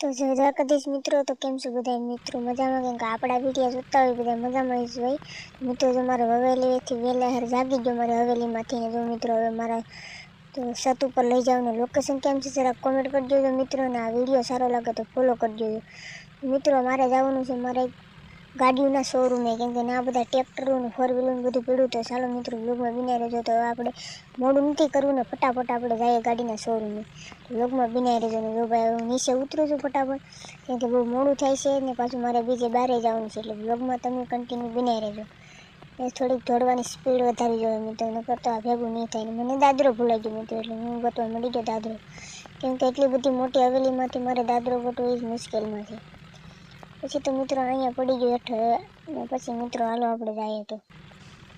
તો જય દ્વારકાધીશ મિત્રો, તો કેમ છો બધા મિત્રો? મજામાં? કેમ કે આપણા વિડીયો જોતા હોય બધા મજામાં જ હોય. મિત્રો જો મારે હવેલીથી વહેલા જાગી ગયો મારે હવેલીમાંથી ને જો મિત્રો હવે મારા તો છત ઉપર લઈ જાવ ને લોકેશન કેમ છે જરા કોમેન્ટ કરજો જો મિત્રો, ને આ વિડીયો સારો લાગે તો ફોલો કરજો મિત્રો. મારે જવાનું છે મારે ગાડીઓના શોરૂમે, કેમ કે આ બધા ટ્રેક્ટરો ને ફોર વ્હીલર બધું પડ્યું. તો ચાલો મિત્રો વ્લોગમાં બિનાઈ રહેજો. તો આપણે મોડું નથી કરવું ને ફટાફટ આપણે જઈએ ગાડીના શોરૂમે. વ્લોગમાં બિનાઈ રહેજો ને જો ભાઈ હું નીચે ઉતરું છું ફટાફટ, કેમ કે બહુ મોડું થાય છે ને પાછું મારે બીજે બહાર જવાનું છે. એટલે વ્લોગમાં તમે કન્ટિન્યુ બિનાઈ રહેજો. એ થોડીક દોડવાની સ્પીડ વધારી જોઈએ મિત્રો, નકર તો આ ભેગું નહીં થાય. મને દાદરો ભૂલાઈ ગયો મિત્રો, એટલે હું ગોતવા મળી ગયો દાદરો, કેમ કે એટલી બધી મોટી હવેલીમાંથી મારે દાદરો ગોતવો એ જ મુશ્કેલમાં છે. પછી તો મિત્રો અહીંયા પડી ગયો હેઠો, ને પછી મિત્રો હાલો આપણે જઈએ. તો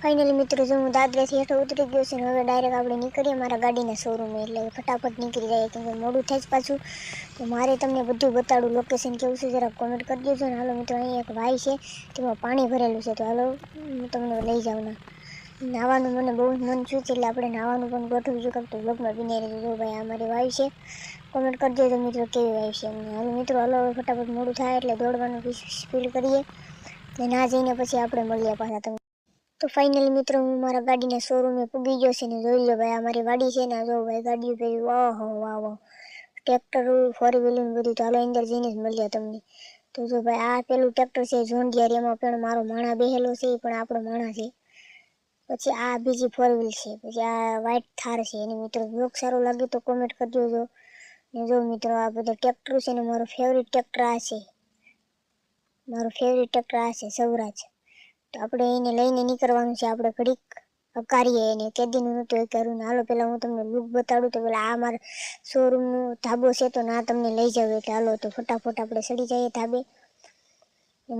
ફાઇનલી મિત્રો જો હું દાદરેથી હેઠો ઉતરી ગયો છે ને હવે ડાયરેક્ટ આપણે નીકળીએ મારા ગાડીના શોરૂમે. એટલે ફટાફટ નીકળી જાય, કેમ કે મોડું થાય જ પાછું. તો મારે તમને બધું બતાડું, લોકેશન કેવું છે જરા કોમેન્ટ કરી દેજો ને. હાલો મિત્રો અહીંયા એક વાય છે તેમાં પાણી ભરેલું છે, તો હાલો હું તમને લઈ જાઉં ને. નાવાનું મને બહુ મન થયું છે, એટલે આપણે નાવાનું પણ ગોઠવું છું. તો બ્લોગમાં બિનાઈ રહેજો. જો ભાઈ આ મારી વાય છે, કોમેન્ટ કરી દેજો મિત્રો કેવી વાય છે અમને. હાલો મિત્રો હાલો ફટાફટ મોડું થાય એટલે દોડવાનું સ્પીડ કરીએ ને ના જઈને પછી આપણે મળીએ પાછા તમને. તો ફાઇનલી મિત્રો હું મારા ગાડીના શોરૂમે પૂગી ગયો છે ને જોઈ લો ભાઈ આ મારી વાડી છે ને. જો ભાઈ ગાડીઓ પેલી વાહ વાહ વાહ ટ્રેક્ટર ફોર વ્હીલર બધું. તો હાલો અંદર જઈને જ મળીએ તમને. તો જો ભાઈ આ પેલું ટ્રેક્ટર છે જોન ડિયર, એમાં પણ મારો માણા બેહેલો છે, એ પણ આપણો માણા છે. પછી આ બીજી ફોર વ્હીલ છે, પછી આ વ્હાઈટ થાર છે. અને મિત્રો બ્લોગ સારો લાગે તો કોમેન્ટ કરજો જો. ને જો મિત્રો આ બધા ટ્રેક્ટર છે ને મારો ફેવરિટ ટ્રેક્ટર આ છે, મારો ફેવરિટ ટ્રેક્ટર આ છે સૌરાજ. તો આપણે એને લઈને નીકળવાનું છે. આપણે ઘડીક હકારીએ એને, કેદીનું નહોતું એ કર્યું ને. હાલો પહેલાં હું તમને લુક બતાડું. તો પેલા આ મારા શોરૂમનો ધાબો છે, તો ના તમને લઈ જાવ. એટલે હાલો તો ફટાફટ આપણે ચડી જઈએ ધાબે.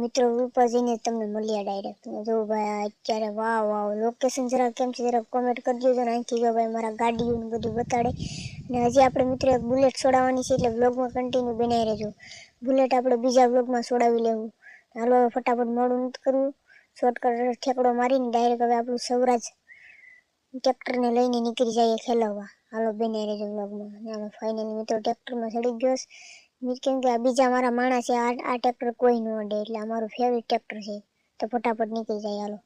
મિત્રો ઉપર જઈને તમને મળીએ ડાયરેક્ટ. જો ભાઈ અત્યારે વાહ વાહ લોકેશન જરા કેમ છે જરા કોમેન્ટ કરજો જો ને. અહીંથી જો ભાઈ મારા ગાડીઓનું બધું બતાડે. ને હજી આપણે મિત્રો એક બુલેટ છોડાવવાની છે, એટલે વ્લોગમાં કન્ટિન્યુ બનાવી રહેજો. બુલેટ આપણે બીજા વ્લોગમાં છોડાવી લેવું. હાલો ફટાફટ મોડું નથી કરવું, શોર્ટકટ ઠેકડો મારીને ડાયરેક્ટ હવે આપણું સૌરાજ ટ્રેક્ટરને લઈને નીકળી જઈએ ખેલાવવા. હાલો બનાવી રહેજો વ્લોગમાં. હાલો ફાઇનલી મિત્રો ટ્રેક્ટરમાં ચડી ગયો, કેમ કે આ બીજા મારા માણસ છે, આ ટ્રેક્ટર કોઈ ન અડે, એટલે અમારું ફેવરિટ ટ્રેક્ટર છે. તો ફટાફટ નીકળી જાય હાલો.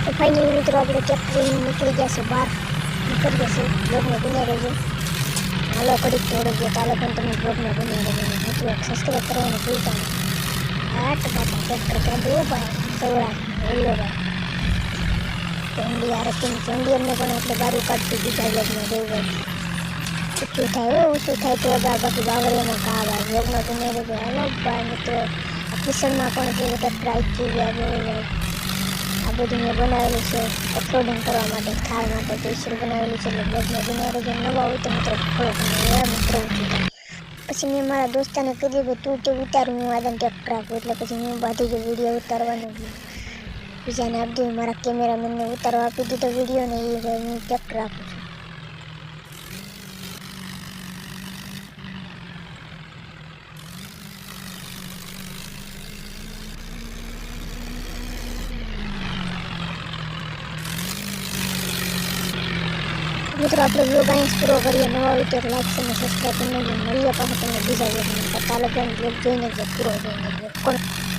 તો ફાઇનલી મિત્રો આપણે ટ્રેક્ટર નીકળી ગયા છે બહાર, નીકળી ગયા છે. બ્લોગમાં બનાવી રહેજો. હાલો કડીક થોડો ગયો ચાલો પણ તમે બ્લોગમાં બનાવી રહેજો. મિત્રો સબસ્ક્રાઈબ કરવાનું ભૂલતા નહીં. બાટા ટ્રેક્ટર ત્યાં બહુ ભાઈ સૌરાજ ઓલો ભાઈ ચંડી આરતી ચંડી અમને પણ આપણે બારું કાઢતું બીજા બ્લોગમાં જવું ભાઈ. ઓછું થાય ઓછું થાય તો બાકી બાવળીમાં કા ભાઈ બ્લોગમાં તમે રહેજો. હાલો ભાઈ મિત્રો આ કિશનમાં પણ જે ટ્રેક્ટર આવી ગયા ભાઈ, આ બધું મેં બનાવેલું છે ઓફરોડિંગ કરવા માટે, થાર માટે સ્પેશિયલ બનાવેલું છે. એટલે બ્લોગમાં બનાવી રહેજો. નવા હોય તો મિત્રો ફોલો કરો મિત્રો ઓછું થાય. પછી મેં મારા દોસ્તાને કીધું કે તું તે ઉતારું, હું આદમ ટ્રેક્ટર આપું. એટલે પછી હું બાંધી જો વિડીયો ઉતારવાનું બીજાને આપી દીધું. મારા કેમેરામેનને ઉતારવા આપી દીધો વિડીયો ને એ હું ટ્રેક્ટર આપું છું. મિત્રો આપણે બ્લોગ અહીં પૂરો કરીએ. નવા હોય તો લાઈક અને સબસ્ક્રાઈબ કરીને મળીએ પાછા તમને બીજા બ્લોગમાં. ચાલો બ્લોગ જોઈને પૂરો જોઈને